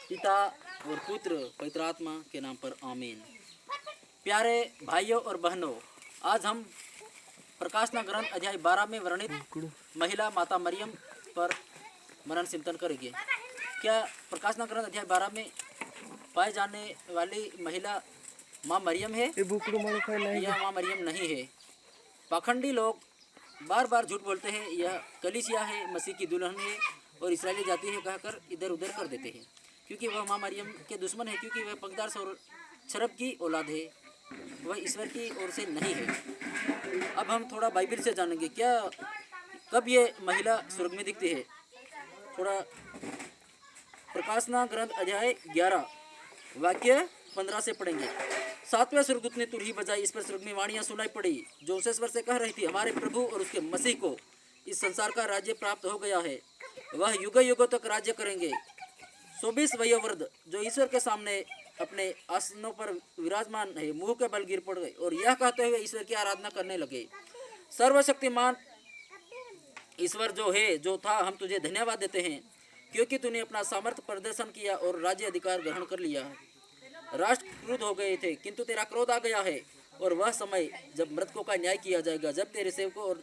पिता और पुत्र पवित्र आत्मा के नाम पर आमीन। प्यारे भाइयों और बहनों, आज हम प्रकाशना ग्रंथ अध्याय 12 में वर्णित महिला माता मरियम पर मनन चिंतन करेंगे। क्या प्रकाशना ग्रंथ अध्याय 12 में पाए जाने वाली महिला माँ मरियम है या माँ मरियम नहीं है? पाखंडी लोग बार बार झूठ बोलते हैं, यह कलीसिया है, मसीह की दुल्हन है और इस्राएली जाति है कहकर इधर उधर कर देते हैं, क्योंकि वह माँ मरियम के दुश्मन है, क्योंकि वह पकदार शरब की औलाद है, वह ईश्वर की ओर से नहीं है। अब हम थोड़ा बाइबल से जानेंगे, क्या कब ये महिला स्वर्ग में दिखती है। थोड़ा प्रकाशना ग्रंथ अध्याय 11 वाक्य 15 से पढ़ेंगे। सातवें स्वर्गदूत ने तुरही बजाई, इस पर स्वर्ग में वाणियां सुनाई पड़ी जो उस स्वर से कह रही थी, हमारे प्रभु और उसके मसीह को इस संसार का राज्य प्राप्त हो गया है, वह युग युगों तक राज्य करेंगे। 24 वयोवृद्ध जो ईश्वर के सामने अपने आसनों पर विराजमान है, मुंह के बल गिर पड़ गए और यह कहते हुए ईश्वर की आराधना करने लगे, सर्वशक्तिमान ईश्वर जो है जो था, हम तुझे धन्यवाद देते हैं क्योंकि तूने अपना सामर्थ्य प्रदर्शन किया और राज्य अधिकार ग्रहण कर लिया है। राष्ट्र क्रोध हो गए थे, किंतु तेरा क्रोध आ गया है और वह समय जब मृतकों का न्याय किया जाएगा, जब तेरे सेवकों और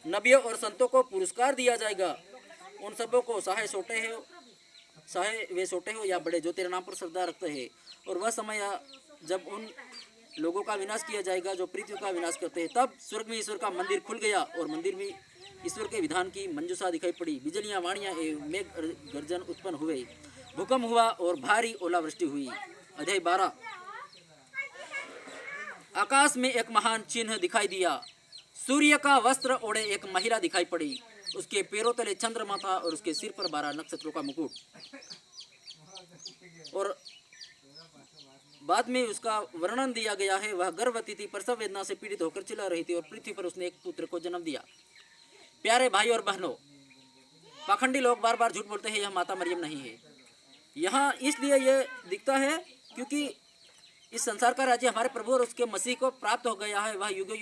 नबियों और संतों को पुरस्कार दिया जाएगा। उन सबों को चाहे वे छोटे हो या बड़े, जो तेरे नाम पर श्रद्धा रखते हैं। और वह समय जब उन लोगों का विनाश किया जाएगा जो पृथ्वी का विनाश करते हैं। तब स्वर्ग में ईश्वर का मंदिर खुल गया और मंदिर में ईश्वर के विधान की मंजूषा दिखाई पड़ी। बिजलियां, वाणियां एवं मेघ गर्जन उत्पन्न हुए, भूकंप हुआ और भारी ओलावृष्टि हुई। अध्याय 12। आकाश में एक महान चिन्ह दिखाई दिया, सूर्य का वस्त्र ओढ़े एक महिला दिखाई पड़ी, उसके पैरों तले चंद्रमा था और उसके सिर पर 12 नक्षत्रों का मुकुट। और बाद में उसका वर्णन दिया गया है, वह गर्भवती थी, प्रसव वेदना से पीड़ित होकर चिल्ला रही थी और पृथ्वी पर उसने एक पुत्र को जन्म दिया। प्यारे भाई और बहनों, पाखंडी लोग बार बार झूठ बोलते हैं, यह माता मरियम नहीं है। यहाँ इसलिए यह दिखता है क्योंकि इस संसार का राज्य हमारे प्रभु और उसके मसीह को प्राप्त हो गया है, वह युगों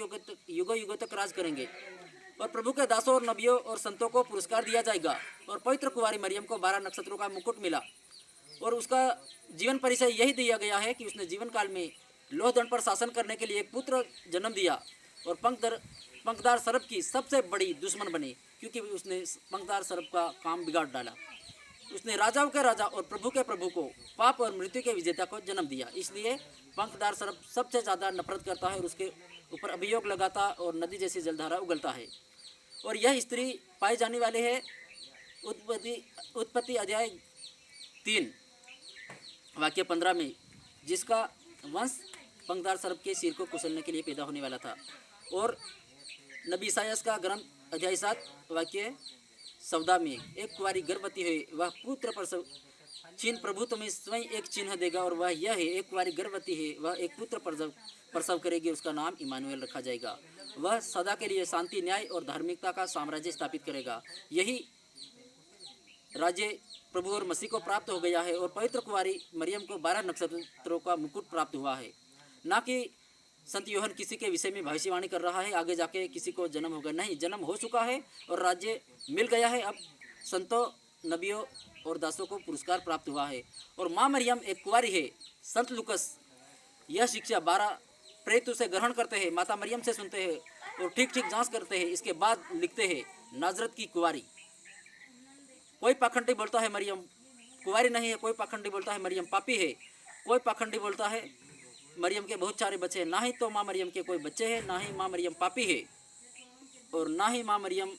युगों तक राज करेंगे और प्रभु के दासों और नबियों और संतों को पुरस्कार दिया जाएगा। और पवित्र कुंवारी मरियम को 12 नक्षत्रों का मुकुट मिला और उसका जीवन परिचय यही दिया गया है कि उसने जीवन काल में लोह दंड पर शासन करने के लिए एक पुत्र जन्म दिया और पंखदार सर्प की सबसे बड़ी दुश्मन बने, क्योंकि उसने पंखदार सर्प का काम बिगाड़ डाला। उसने राजाओं के राजा और प्रभु के प्रभु को, पाप और मृत्यु के विजेता को जन्म दिया। इसलिए पंखदार सर्प सबसे ज़्यादा नफरत करता है और उसके ऊपर अभियोग लगाता और नदी जैसी जलधारा उगलता है। और यह स्त्री पाई जाने वाले है उत्पत्ति अध्याय 3 वाक्य 15 में, जिसका वंश पंखदार सर्प के सिर को कुचलने के लिए पैदा होने वाला था। और नबी इसायास का ग्रंथ अध्याय 7 वाक्य 14 में, एक कुंवारी गर्भवती है, वह पुत्र प्रसव चिन्ह प्रभु तुम्हें स्वयं एक चिन्ह देगा और वह यह है, एक कुंवारी गर्भवती है, वह एक पुत्र प्रसव करेगी, उसका नाम इमानुएल रखा जाएगा। वह सदा के लिए शांति, न्याय और धार्मिकता का साम्राज्य स्थापित करेगा। यही राज्य प्रभु और मसीह को प्राप्त हो गया है। और पवित्र कुंवारी मरियम को 12 नक्षत्रों का मुकुट प्राप्त हुआ है। ना कि संत यूहन्ना किसी के विषय में भविष्यवाणी कर रहा है आगे जाके किसी को जन्म होगा, नहीं, जन्म हो चुका है और राज्य मिल गया है। अब संतों, नबियों और दासों को पुरस्कार प्राप्त हुआ है। और माँ मरियम एक कुंवारी है। संत लूकस यह शिक्षा 12 प्रेरित से ग्रहण करते हैं, माता मरियम से सुनते हैं और ठीक ठीक जांच करते हैं। इसके बाद लिखते हैं, नाजरत की कुंवारी। कोई पाखंडी बोलता है मरियम कुंवारी नहीं है, कोई पाखंडी बोलता है मरियम पापी है, कोई पाखंडी बोलता है मरियम के बहुत सारे बच्चे हैं। ना ही तो माँ मरियम के कोई बच्चे हैं, ना ही माँ मरियम पापी है और ना ही माँ मरियम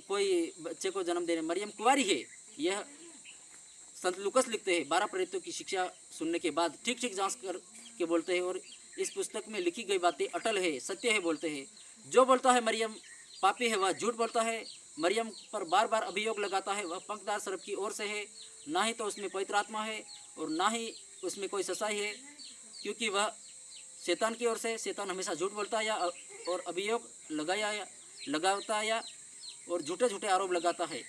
कोई बच्चे को जन्म देने, मरियम कुंवारी है। यह संत लूकस लिखते हैं। 12 प्रेरितों की शिक्षा सुनने के बाद ठीक ठीक जांच कर के बोलते हैं और इस पुस्तक में लिखी गई बातें अटल है, सत्य है बोलते हैं। जो बोलता है मरियम पापी है, वह झूठ बोलता है। मरियम पर बार बार अभियोग लगाता है, वह पंखदार सर्प की ओर से है, ना ही तो उसमें पवित्र आत्मा है और ना ही उसमें कोई सच्चाई है, क्योंकि वह शैतान की ओर से। शैतान हमेशा झूठ बोलता है और अभियोग लगाता है और झूठे झूठे आरोप लगाता है।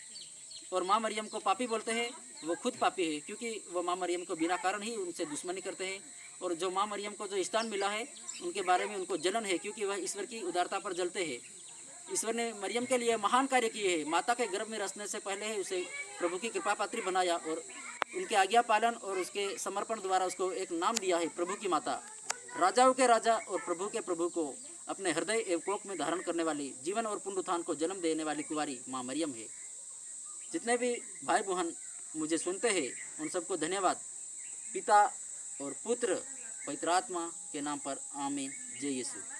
और माँ मरियम को पापी बोलते हैं, वो खुद पापी है, क्योंकि वह माँ मरियम को बिना कारण ही उनसे दुश्मनी करते हैं। और जो माँ मरियम को जो स्थान मिला है उनके बारे में उनको जलन है, क्योंकि वह ईश्वर की उदारता पर जलते हैं। ईश्वर ने मरियम के लिए महान कार्य किए हैं। माता के गर्भ में रचने से पहले ही उसे प्रभु की कृपा पात्री बनाया और उनके आज्ञा पालन और उसके समर्पण द्वारा उसको एक नाम दिया है प्रभु की माता। राजाओं के राजा और प्रभु के प्रभु को अपने हृदय एवं कोख में धारण करने वाली, जीवन और पुनरुत्थान को जन्म देने वाली कुंवारी माँ मरियम है। जितने भी भाई बहन मुझे सुनते हैं उन सबको धन्यवाद। पिता और पुत्र पवित्र आत्मा के नाम पर आमीन। जय यीशु।